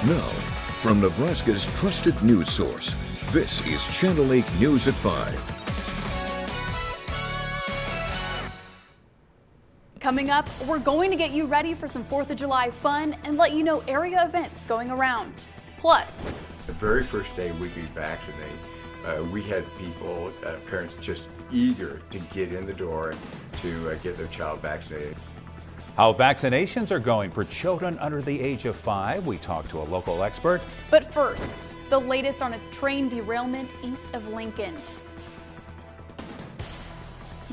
Now, from Nebraska's trusted news source, this is Channel 8 News at 5. Coming up, we're going to get you ready for some 4th of July fun and let you know area events going around. Plus, the very first day we could vaccinate, we had people, parents just eager to get in the door to get their child vaccinated. How vaccinations are going for children under the age of 5. We talked to a local expert. But first, the latest on a train derailment east of Lincoln.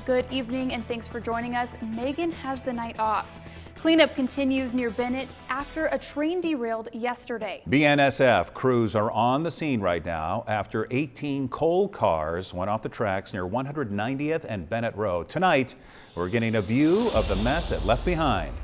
Good evening and thanks for joining us. Megan has the night off. Cleanup continues near Bennett after a train derailed yesterday. BNSF crews are on the scene right now after 18 coal cars went off the tracks near 190th and Bennett Road. Tonight, we're getting a view of the mess it left behind.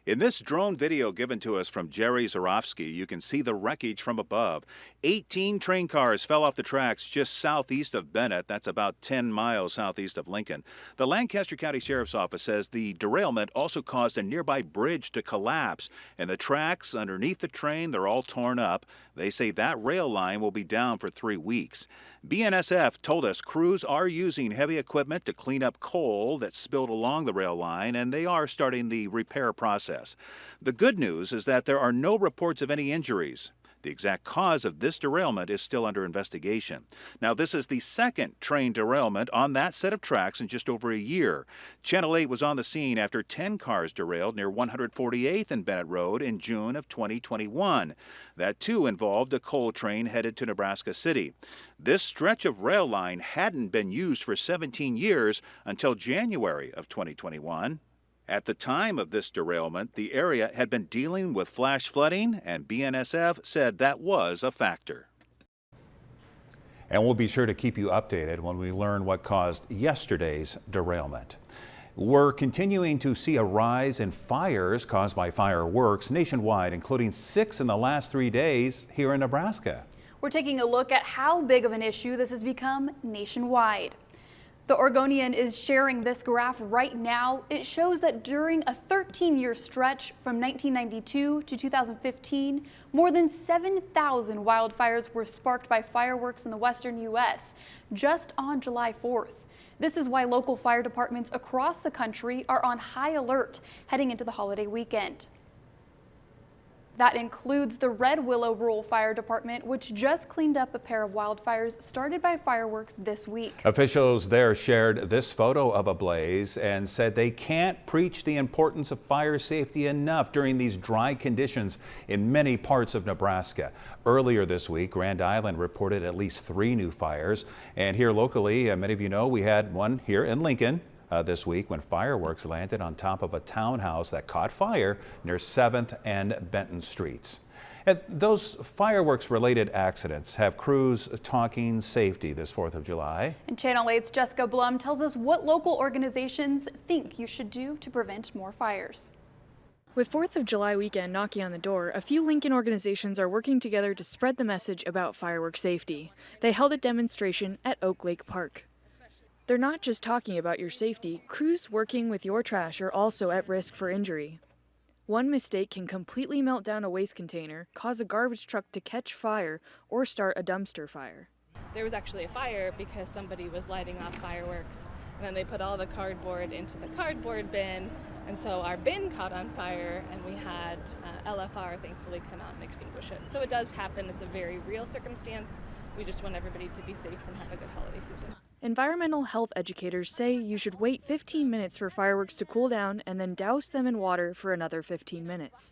In this drone video given to us from Jerry Zarofsky, you can see the wreckage from above. 18 train cars fell off the tracks just southeast of Bennett. That's about 10 miles southeast of Lincoln. The Lancaster County Sheriff's Office says the derailment also caused a nearby bridge to collapse, and the tracks underneath the train, they're all torn up. They say that rail line will be down for 3 weeks. BNSF told us crews are using heavy equipment to clean up coal that spilled along the rail line, and they are starting the repair process. The good news is that there are no reports of any injuries. The exact cause of this derailment is still under investigation. Now, this is the second train derailment on that set of tracks in just over a year. Channel 8 was on the scene after 10 cars derailed near 148th and Bennett Road in June of 2021. That, too, involved a coal train headed to Nebraska City. This stretch of rail line hadn't been used for 17 years until January of 2021. At the time of this derailment, the area had been dealing with flash flooding, and BNSF said that was a factor. And we'll be sure to keep you updated when we learn what caused yesterday's derailment. We're continuing to see a rise in fires caused by fireworks nationwide, including 6 in the last 3 days here in Nebraska. We're taking a look at how big of an issue this has become nationwide. The Oregonian is sharing this graph right now. It shows that during a 13-year stretch from 1992 to 2015, more than 7,000 wildfires were sparked by fireworks in the western U.S. just on July 4th. This is why local fire departments across the country are on high alert heading into the holiday weekend. That includes the Red Willow Rural Fire Department, which just cleaned up a pair of wildfires started by fireworks this week. Officials there shared this photo of a blaze and said they can't preach the importance of fire safety enough during these dry conditions in many parts of Nebraska. Earlier this week, Grand Island reported at least 3 new fires. And here locally, many of you know, we had one here in Lincoln this week when fireworks landed on top of a townhouse that caught fire near 7th and Benton Streets. And those fireworks-related accidents have crews talking safety this 4th of July. And Channel 8's Jessica Blum tells us what local organizations think you should do to prevent more fires. With 4th of July weekend knocking on the door, a few Lincoln organizations are working together to spread the message about fireworks safety. They held a demonstration at Oak Lake Park. They're not just talking about your safety. Crews working with your trash are also at risk for injury. One mistake can completely melt down a waste container, cause a garbage truck to catch fire, or start a dumpster fire. There was actually a fire because somebody was lighting off fireworks, and then they put all the cardboard into the cardboard bin, and so our bin caught on fire, and we had LFR thankfully come out and extinguish it. So it does happen. It's a very real circumstance. We just want everybody to be safe and have a good holiday season. Environmental health educators say you should wait 15 minutes for fireworks to cool down and then douse them in water for another 15 minutes.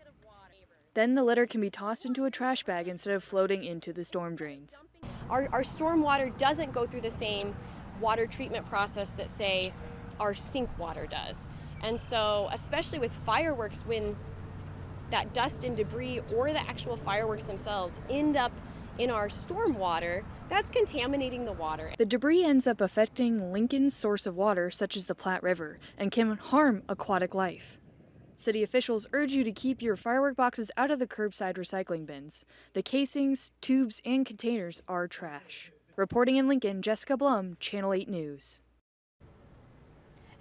Then the litter can be tossed into a trash bag instead of floating into the storm drains. Our storm water doesn't go through the same water treatment process that, say, our sink water does. And so, especially with fireworks, when that dust and debris or the actual fireworks themselves end up in our storm water, that's contaminating the water. The debris ends up affecting Lincoln's source of water, such as the Platte River, and can harm aquatic life. City officials urge you to keep your firework boxes out of the curbside recycling bins. The casings, tubes, and containers are trash. Reporting in Lincoln, Jessica Blum, Channel 8 News.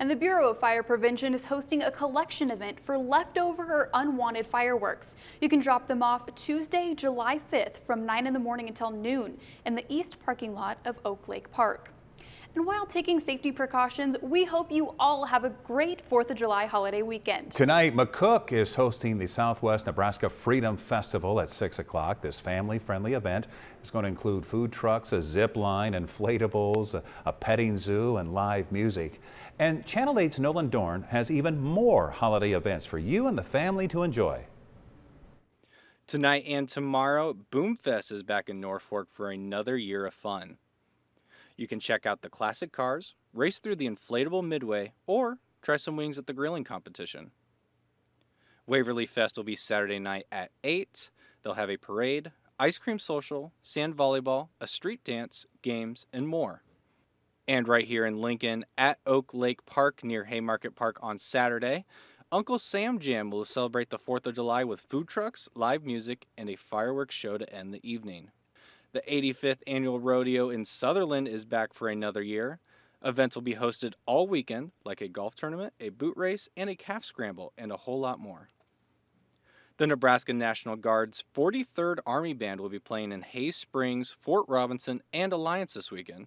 And the Bureau of Fire Prevention is hosting a collection event for leftover or unwanted fireworks. You can drop them off Tuesday, July 5th from 9 in the morning until noon in the east parking lot of Oak Lake Park. And while taking safety precautions, we hope you all have a great 4th of July holiday weekend. Tonight, McCook is hosting the Southwest Nebraska Freedom Festival at 6 o'clock. This family-friendly event is going to include food trucks, a zip line, inflatables, a petting zoo, and live music. And Channel 8's Nolan Dorn has even more holiday events for you and the family to enjoy. Tonight and tomorrow, Boomfest is back in Norfolk for another year of fun. You can check out the classic cars, race through the inflatable midway, or try some wings at the grilling competition. Waverly Fest will be Saturday night at 8. They'll have a parade, ice cream social, sand volleyball, a street dance, games, and more. And right here in Lincoln at Oak Lake Park near Haymarket Park on Saturday, Uncle Sam Jam will celebrate the 4th of July with food trucks, live music, and a fireworks show to end the evening. The 85th Annual Rodeo in Sutherland is back for another year. Events will be hosted all weekend, like a golf tournament, a boot race, and a calf scramble, and a whole lot more. The Nebraska National Guard's 43rd Army Band will be playing in Hayes Springs, Fort Robinson, and Alliance this weekend.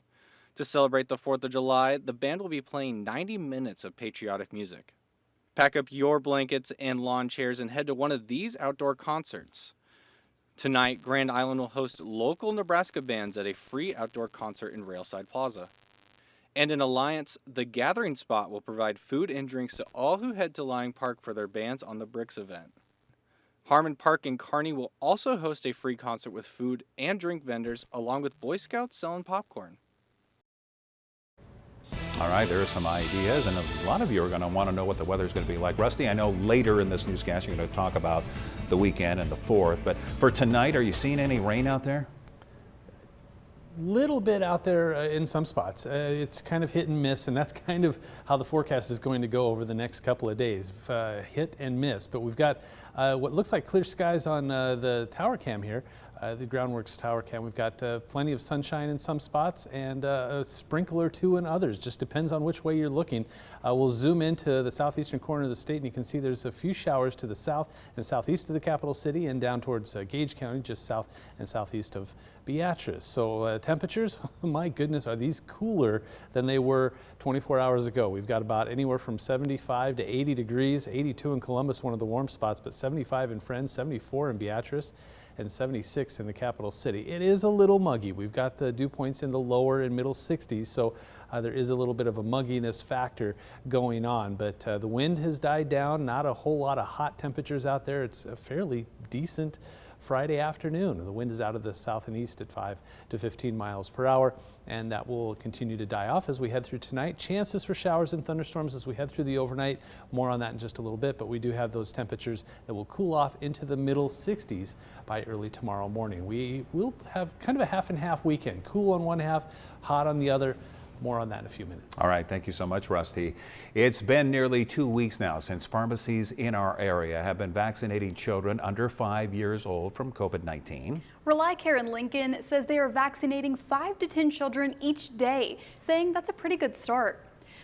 To celebrate the 4th of July, the band will be playing 90 minutes of patriotic music. Pack up your blankets and lawn chairs and head to one of these outdoor concerts. Tonight, Grand Island will host local Nebraska bands at a free outdoor concert in Railside Plaza. And in Alliance, the Gathering Spot will provide food and drinks to all who head to Lang Park for their Bands on the Bricks event. Harmon Park in Kearney will also host a free concert with food and drink vendors, along with Boy Scouts selling popcorn. All right, there are some ideas, and a lot of you are going to want to know what the weather is going to be like. Rusty, I know later in this newscast you're going to talk about the weekend and the 4th, but for tonight, are you seeing any rain out there? Little bit out there in some spots. It's kind of hit and miss, and that's kind of how the forecast is going to go over the next couple of days. Hit and miss, but we've got what looks like clear skies on the tower cam here. The Groundworks tower cam. We've got plenty of sunshine in some spots and a sprinkle or two in others. Just depends on which way you're looking. We'll zoom into the southeastern corner of the state, and you can see there's a few showers to the south and southeast of the capital city and down towards Gage County, just south and southeast of Beatrice. So temperatures, oh my goodness, are these cooler than they were 24 hours ago. We've got about anywhere from 75 to 80 degrees, 82 in Columbus, one of the warm spots, but 75 in Friends, 74 in Beatrice, and 76 in the capital city. It is a little muggy. We've got the dew points in the lower and middle 60s, so there is a little bit of a mugginess factor going on, but the wind has died down. Not a whole lot of hot temperatures out there. It's a fairly decent Friday afternoon. The wind is out of the south and east at 5 to 15 miles per hour, and that will continue to die off as we head through tonight. Chances for showers and thunderstorms as we head through the overnight. More on that in just a little bit, but we do have those temperatures that will cool off into the middle 60s by early tomorrow morning. We will have kind of a half and half weekend. Cool on one half, hot on the other. More on that in a few minutes. All right, thank you so much, Rusty. It's been nearly 2 weeks now since pharmacies in our area have been vaccinating children under 5 years old from COVID-19. Rely Care in Lincoln says they are vaccinating 5 to 10 children each day, saying that's a pretty good start.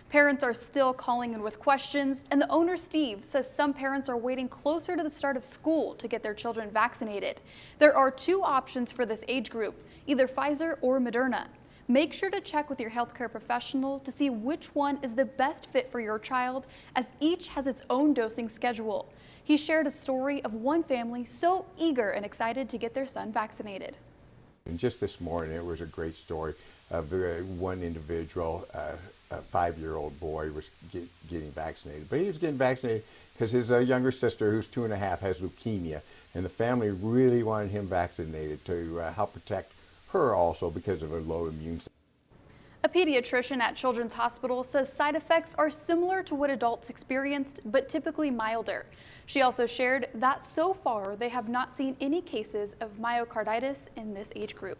Parents are still calling in with questions, and the owner, Steve, says some parents are waiting closer to the start of school to get their children vaccinated. There are 2 options for this age group, either Pfizer or Moderna. Make sure to check with your healthcare professional to see which one is the best fit for your child, as each has its own dosing schedule. He shared a story of one family so eager and excited to get their son vaccinated. And just this morning, it was a great story of one individual, a 5-year-old boy, was getting vaccinated. But he was getting vaccinated because his younger sister, who's 2.5, has leukemia, and the family really wanted him vaccinated to help protect her also because of a low immune system. A pediatrician at Children's Hospital says side effects are similar to what adults experienced, but typically milder. She also shared that so far they have not seen any cases of myocarditis in this age group.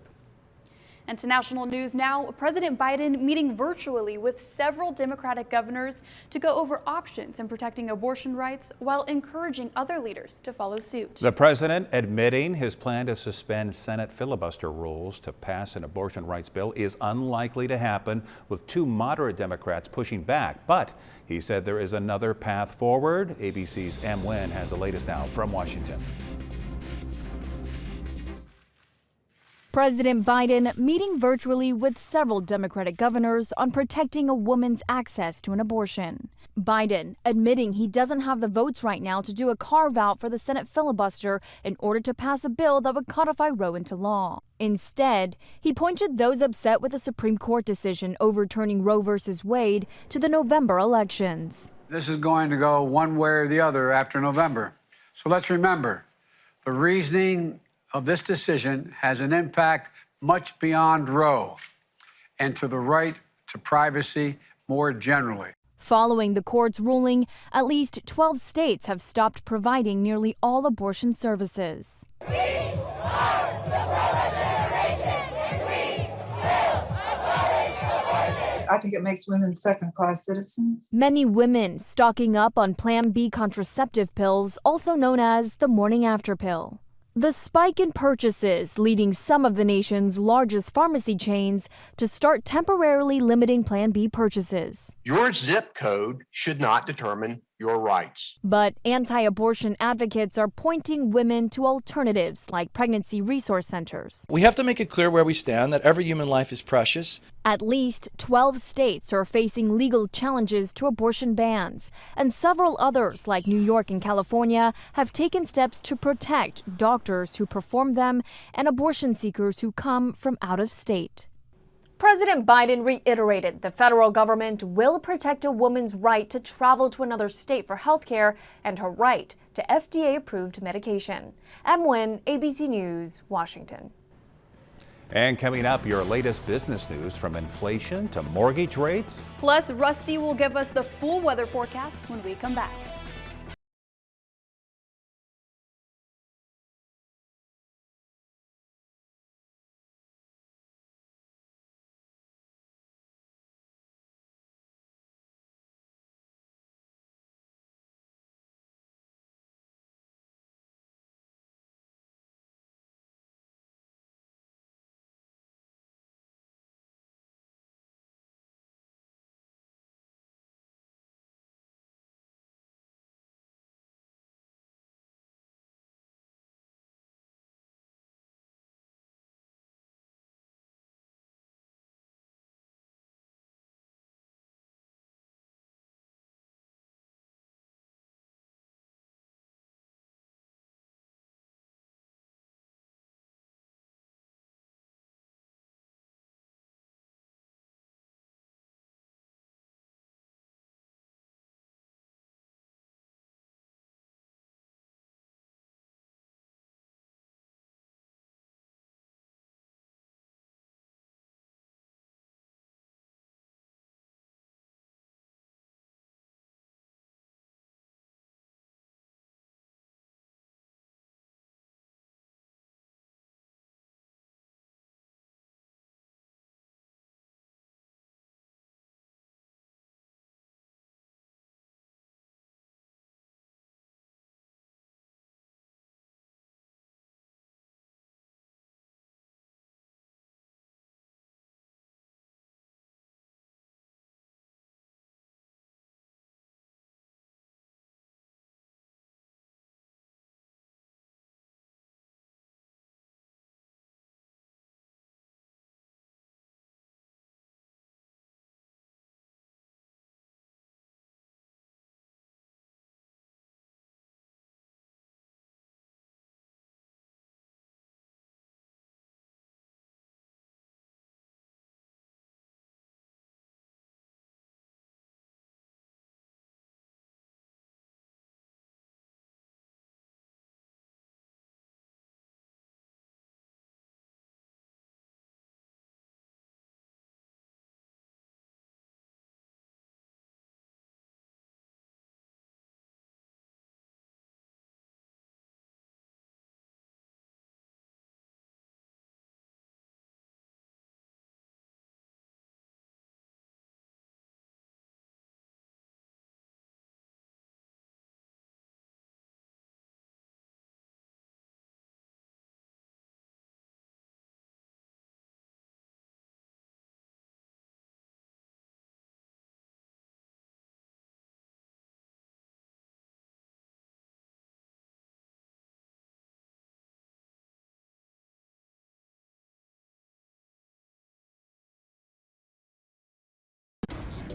And to national news now, President Biden meeting virtually with several Democratic governors to go over options in protecting abortion rights while encouraging other leaders to follow suit. The president admitting his plan to suspend Senate filibuster rules to pass an abortion rights bill is unlikely to happen, with two moderate Democrats pushing back. But he said there is another path forward. ABC's M. Nguyen has the latest now from Washington. President Biden meeting virtually with several Democratic governors on protecting a woman's access to an abortion. Biden admitting he doesn't have the votes right now to do a carve-out for the Senate filibuster in order to pass a bill that would codify Roe into law. Instead, he pointed those upset with the Supreme Court decision overturning Roe v. Wade to the November elections. This is going to go one way or the other after November. So let's remember, the reasoning of this decision has an impact much beyond Roe and to the right to privacy more generally. Following the court's ruling, at least 12 states have stopped providing nearly all abortion services. We are the pro-generation, and we will abolish abortion. I think it makes women second-class citizens. Many women stocking up on Plan B contraceptive pills, also known as the morning after pill. The spike in purchases leading some of the nation's largest pharmacy chains to start temporarily limiting Plan B purchases. Your zip code should not determine your rights. But anti-abortion advocates are pointing women to alternatives like pregnancy resource centers. We have to make it clear where we stand, that every human life is precious. At least 12 states are facing legal challenges to abortion bans, and several others, like New York and California, have taken steps to protect doctors who perform them and abortion seekers who come from out of state. President Biden reiterated the federal government will protect a woman's right to travel to another state for health care and her right to FDA-approved medication. M. Nguyen, ABC News, Washington. And coming up, your latest business news, from inflation to mortgage rates. Plus, Rusty will give us the full weather forecast when we come back.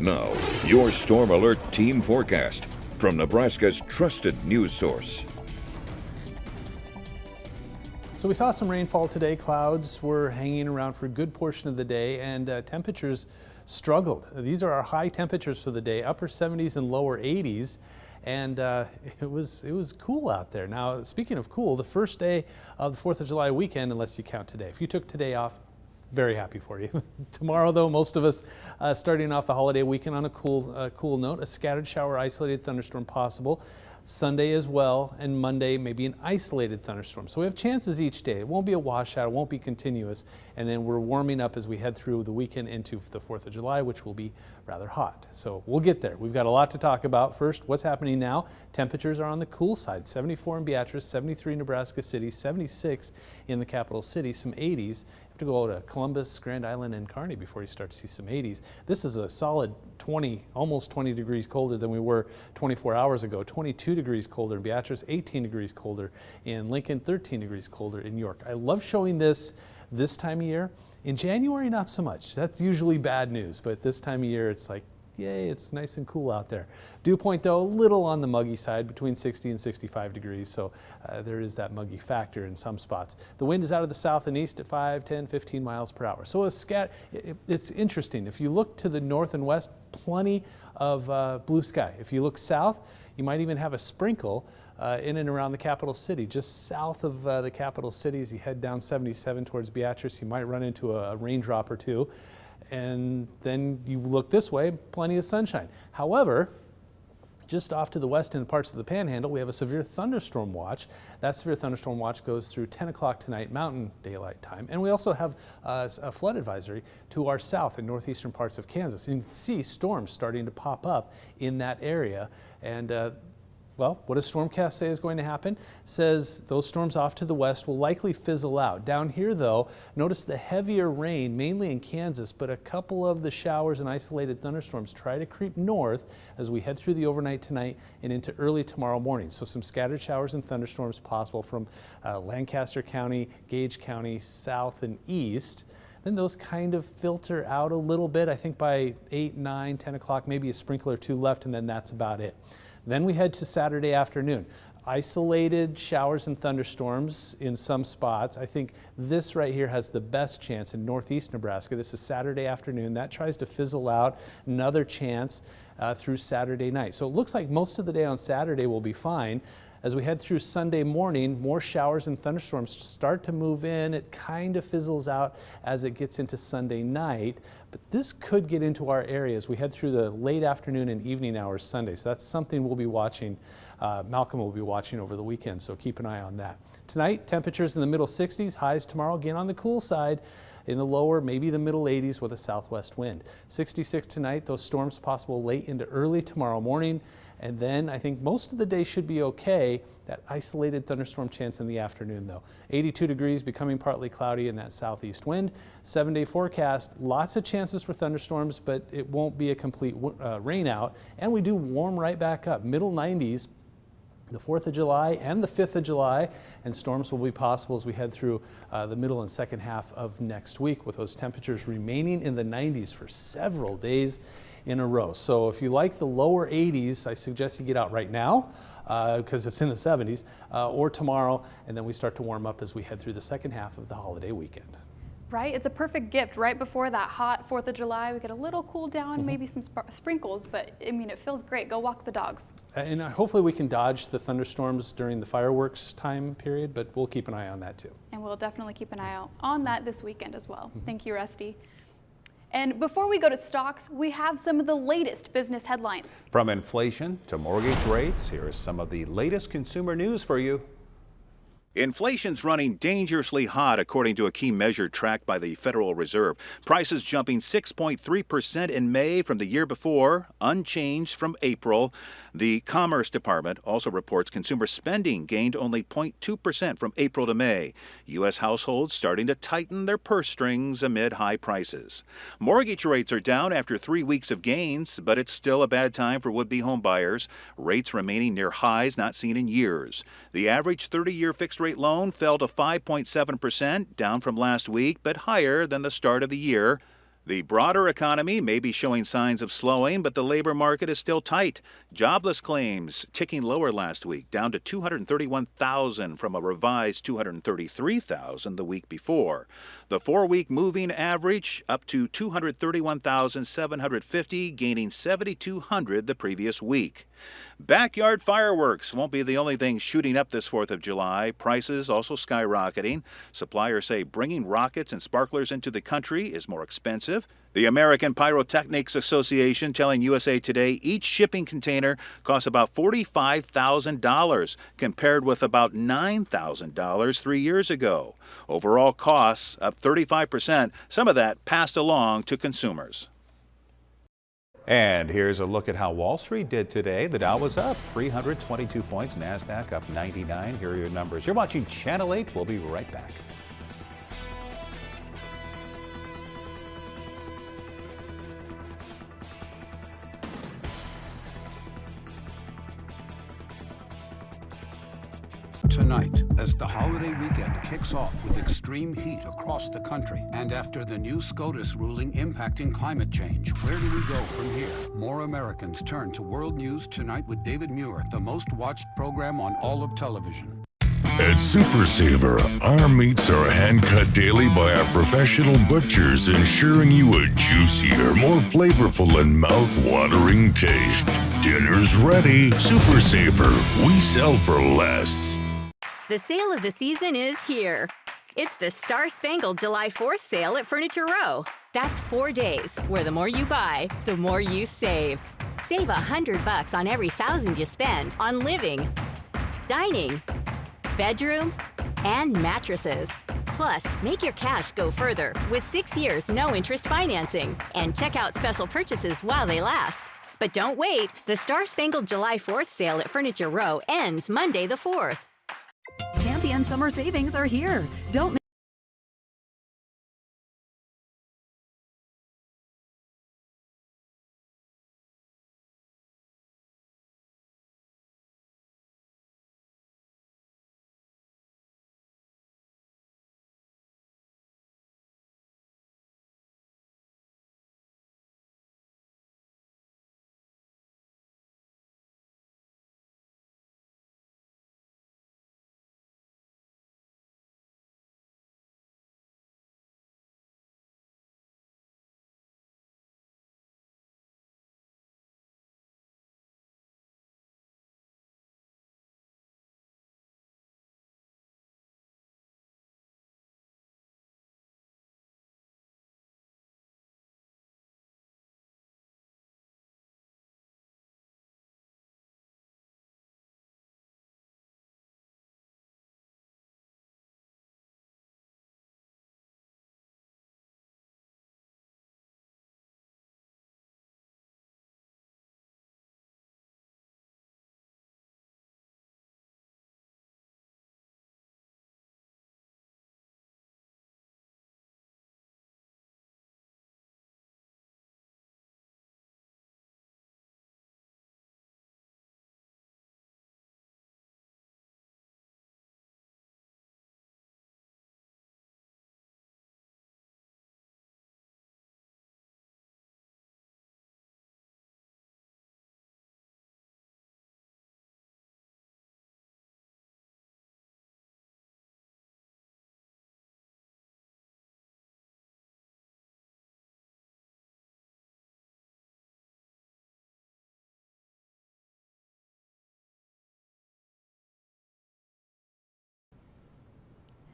Now, your Storm Alert Team Forecast from Nebraska's trusted news source. So we saw some rainfall today. Clouds were hanging around for a good portion of the day, and temperatures struggled. These are our high temperatures for the day, upper 70s and lower 80s. And it was cool out there. Now, speaking of cool, the first day of the 4th of July weekend, unless you count today. If you took today off, very happy for you. Tomorrow, though, most of us starting off the holiday weekend on a cool note. A scattered shower, isolated thunderstorm possible. Sunday as well, and Monday maybe an isolated thunderstorm. So we have chances each day. It won't be a washout, it won't be continuous, and then we're warming up as we head through the weekend into the 4th of July, which will be rather hot. So we'll get there. We've got a lot to talk about. First, what's happening now? Temperatures are on the cool side. 74 in Beatrice, 73 in Nebraska City, 76 in the capital city, some 80s. To go to Columbus, Grand Island, and Kearney before you start to see some 80s. This is a solid 20, almost 20 degrees colder than we were 24 hours ago. 22 degrees colder in Beatrice, 18 degrees colder in Lincoln, 13 degrees colder in York. I love showing this time of year. In January, not so much. That's usually bad news, but this time of year, it's like, yay, it's nice and cool out there. Dew point, though, a little on the muggy side, between 60 and 65 degrees, so there is that muggy factor in some spots. The wind is out of the south and east at 5, 10, 15 miles per hour. So it's interesting. If you look to the north and west, plenty of blue sky. If you look south, you might even have a sprinkle in and around the capital city. Just south of the capital city, as you head down 77 towards Beatrice, you might run into a raindrop or two. And then you look this way, plenty of sunshine. However, just off to the west in parts of the Panhandle, we have a severe thunderstorm watch. That severe thunderstorm watch goes through 10 o'clock tonight, Mountain Daylight Time. And we also have a flood advisory to our south and northeastern parts of Kansas. You can see storms starting to pop up in that area. And well, what does Stormcast say is going to happen? It says those storms off to the west will likely fizzle out. Down here, though, notice the heavier rain, mainly in Kansas, but a couple of the showers and isolated thunderstorms try to creep north as we head through the overnight tonight and into early tomorrow morning. So some scattered showers and thunderstorms possible from Lancaster County, Gage County, south and east. Then those kind of filter out a little bit. I think by 8, 9, 10 o'clock, maybe a sprinkle or two left, and then that's about it. Then we head to Saturday afternoon. Isolated showers and thunderstorms in some spots. I think this right here has the best chance in northeast Nebraska. This is Saturday afternoon. That tries to fizzle out. Another chance through Saturday night. So it looks like most of the day on Saturday will be fine. As we head through Sunday morning, more showers and thunderstorms start to move in. It kind of fizzles out as it gets into Sunday night, but this could get into our area as we head through the late afternoon and evening hours Sunday. So that's something we'll be watching. Malcolm will be watching over the weekend, so keep an eye on that. Tonight, temperatures in the middle 60s, highs tomorrow again on the cool side. In the lower, maybe the middle 80s with a southwest wind. 66 tonight, those storms possible late into early tomorrow morning. And then I think most of the day should be okay. That isolated thunderstorm chance in the afternoon, though. 82 degrees, becoming partly cloudy in that southeast wind. 7-day forecast, lots of chances for thunderstorms, but it won't be a complete rain out. And we do warm right back up, middle 90s. The 4th of July and the 5th of July, and storms will be possible as we head through the middle and second half of next week, with those temperatures remaining in the 90s for several days in a row. So if you like the lower 80s, I suggest you get out right now because it's in the 70s, or tomorrow, and then we start to warm up as we head through the second half of the holiday weekend. Right, it's a perfect gift right before that hot 4th of July. We get a little cool down, maybe some sprinkles, but I mean, it feels great. Go walk the dogs. And hopefully we can dodge the thunderstorms during the fireworks time period, but we'll keep an eye on that too. And we'll definitely keep an eye out on that this weekend as well. Thank you, Rusty. And before we go to stocks, we have some of the latest business headlines. From inflation to mortgage rates, here is some of the latest consumer news for you. Inflation's running dangerously hot, according to a key measure tracked by the Federal Reserve. Prices jumping 6.3% in May from the year before, unchanged from April. The Commerce Department also reports consumer spending gained only 0.2% from April to May. U.S. households starting to tighten their purse strings amid high prices. Mortgage rates are down after 3 weeks of gains, but it's still a bad time for would-be home buyers. Rates remaining near highs not seen in years. The average 30-year fixed-rate loan fell to 5.7%, down from last week, but higher than the start of the year. The broader economy may be showing signs of slowing, but the labor market is still tight. Jobless claims ticking lower last week, down to 231,000 from a revised 233,000 the week before. The 4-week moving average up to 231,750, gaining 7,200 the previous week. Backyard fireworks won't be the only thing shooting up this 4th of July. Prices also skyrocketing. Suppliers say bringing rockets and sparklers into the country is more expensive. The American Pyrotechnics Association telling USA Today each shipping container costs about $45,000, compared with about $9,000 3 years ago. Overall costs up 35%, some of that passed along to consumers. And here's a look at how Wall Street did today. The Dow was up 322 points, NASDAQ up 99. Here are your numbers. You're watching Channel 8. We'll be right back. Tonight, as the holiday weekend kicks off with extreme heat across the country, and after the new SCOTUS ruling impacting climate change, where do we go from here? More Americans turn to World News Tonight with David Muir, the most watched program on all of television. At Super Saver, our meats are hand-cut daily by our professional butchers, ensuring you a juicier, more flavorful, and mouth-watering taste. Dinner's ready. Super Saver. We sell for less. The sale of the season is here. It's the Star Spangled July 4th sale at Furniture Row. That's 4 days, where the more you buy, the more you save. Save $100 on every $1,000 you spend on living, dining, bedroom, and mattresses. Plus, make your cash go further with 6 years no-interest financing. And check out special purchases while they last. But don't wait. The Star Spangled July 4th sale at Furniture Row ends Monday the 4th. Champion summer savings are here. Don't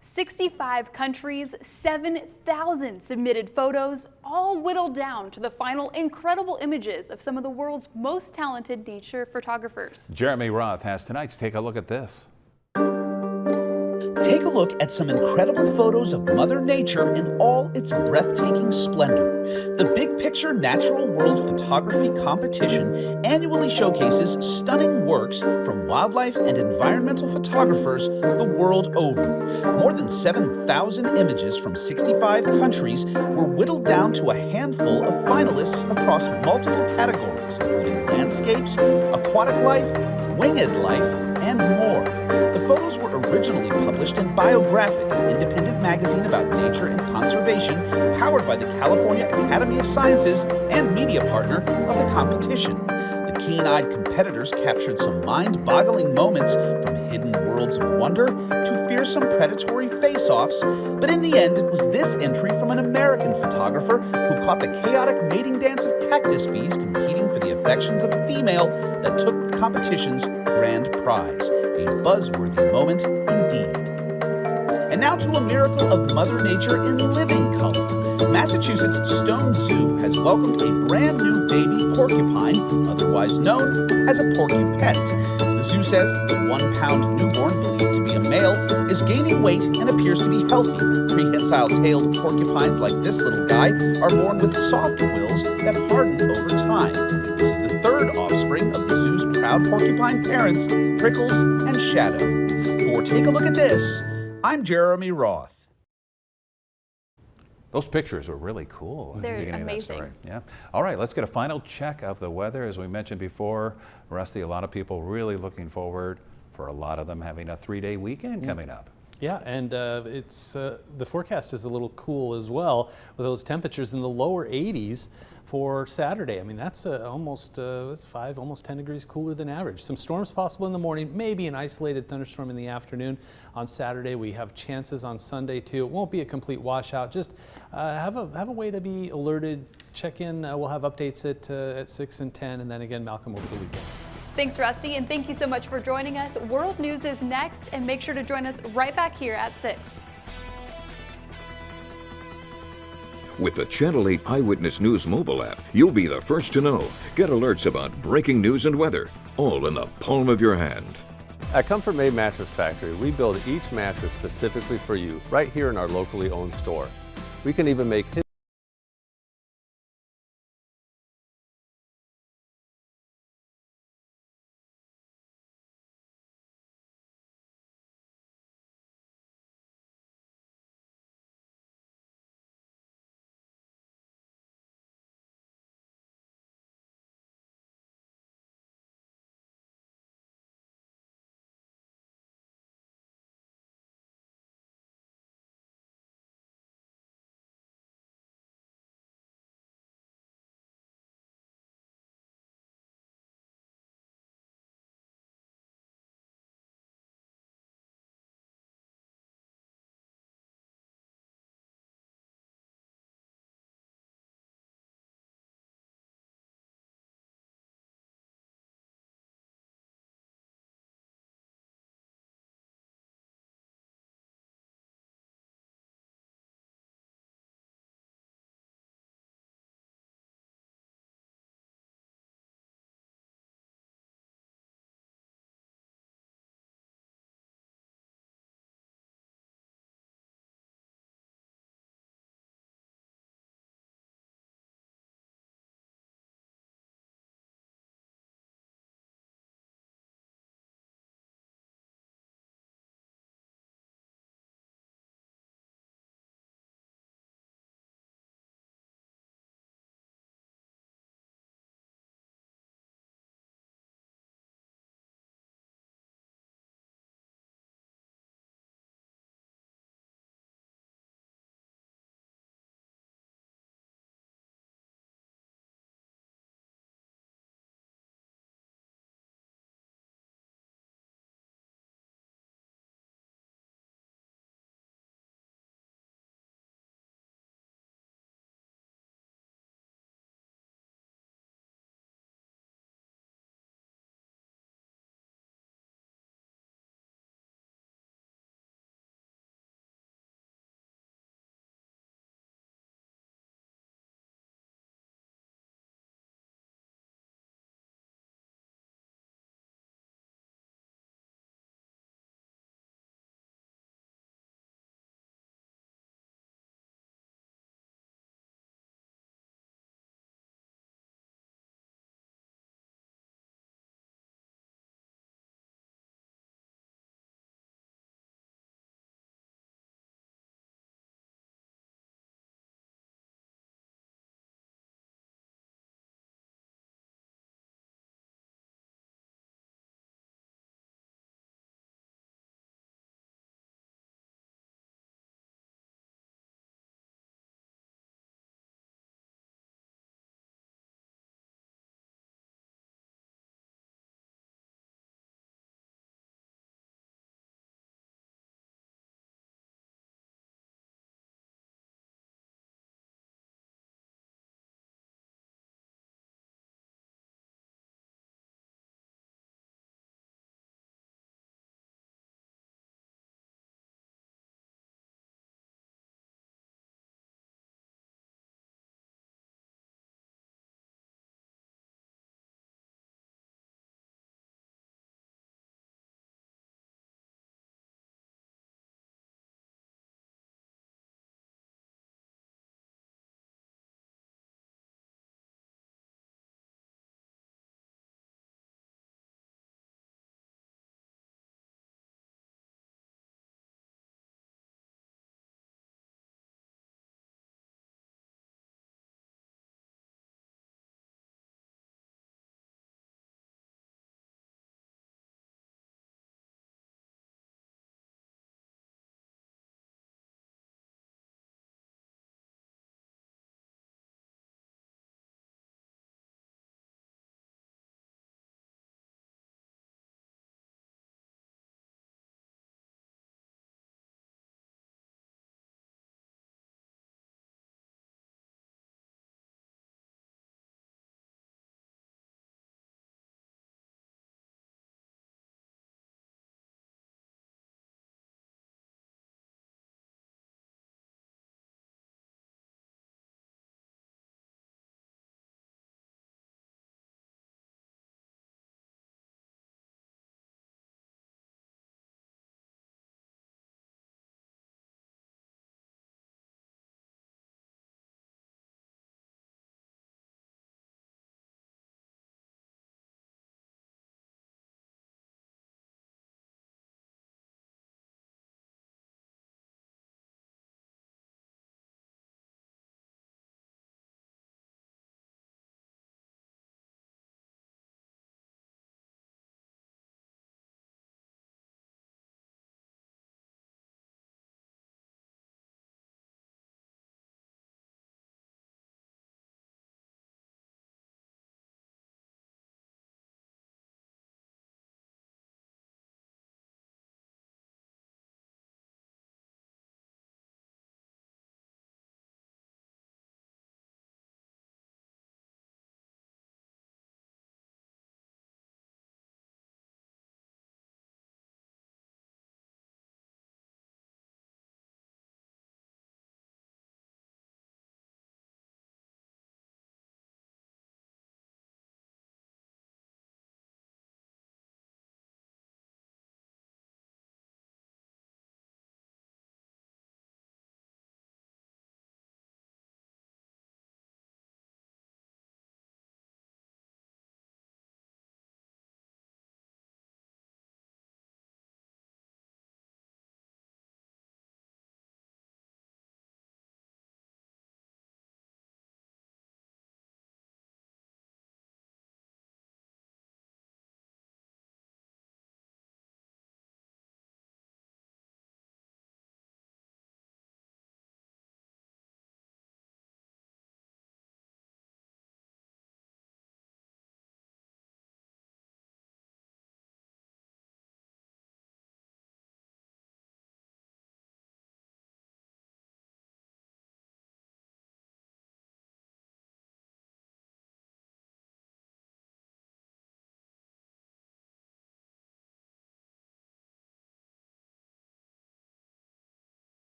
"65 countries, 7,000 submitted photos, all whittled down to the final incredible images of some of the world's most talented nature photographers." Jeremy Roth has tonight's Take a Look at This. Take a look at some incredible photos of Mother Nature in all its breathtaking splendor. The Big Picture Natural World Photography Competition annually showcases stunning works from wildlife and environmental photographers the world over. More than 7,000 images from 65 countries were whittled down to a handful of finalists across multiple categories, including landscapes, aquatic life, winged life, and more. The photos were originally published in Biographic, an independent magazine about nature and conservation, powered by the California Academy of Sciences and media partner of the competition. The keen-eyed competitors captured some mind-boggling moments, from hidden worlds of wonder to fearsome predatory face-offs, but in the end it was this entry from an American photographer who caught the chaotic mating dance of cactus bees competing for the affections of a female that took the competition's grand prize. A buzzworthy moment indeed. And now to a miracle of Mother Nature in living color. Massachusetts Stone Zoo has welcomed a brand new baby porcupine, otherwise known as a porcupet. The zoo says the 1-pound newborn, believed to be a male, is gaining weight and appears to be healthy. Prehensile-tailed porcupines like this little guy are born with soft wills that harden over time. This is the third offspring of the zoo's proud porcupine parents, Prickles and Shadow. For Take a Look at This, I'm Jeremy Roth. Those pictures were really cool. At the They're beginning of that amazing. story. Yeah. All right, let's get a final check of the weather. As we mentioned before, Rusty, a lot of people really looking forward, for a lot of them, having a 3-day weekend coming up. Yeah, and it's the forecast is a little cool as well, with those temperatures in the lower 80s for Saturday. I mean, that's almost 10 degrees cooler than average. Some storms possible in the morning, maybe an isolated thunderstorm in the afternoon. On Saturday, we have chances on Sunday too. It won't be a complete washout. Just have a way to be alerted. Check in. We'll have updates at 6 and 10, and then again, Malcolm over the weekend. Thanks, Rusty, and thank you so much for joining us. World News is next, and make sure to join us right back here at 6. With the Channel 8 Eyewitness News mobile app, you'll be the first to know. Get alerts about breaking news and weather, all in the palm of your hand. At Comfort Made Mattress Factory, we build each mattress specifically for you right here in our locally owned store. We can even make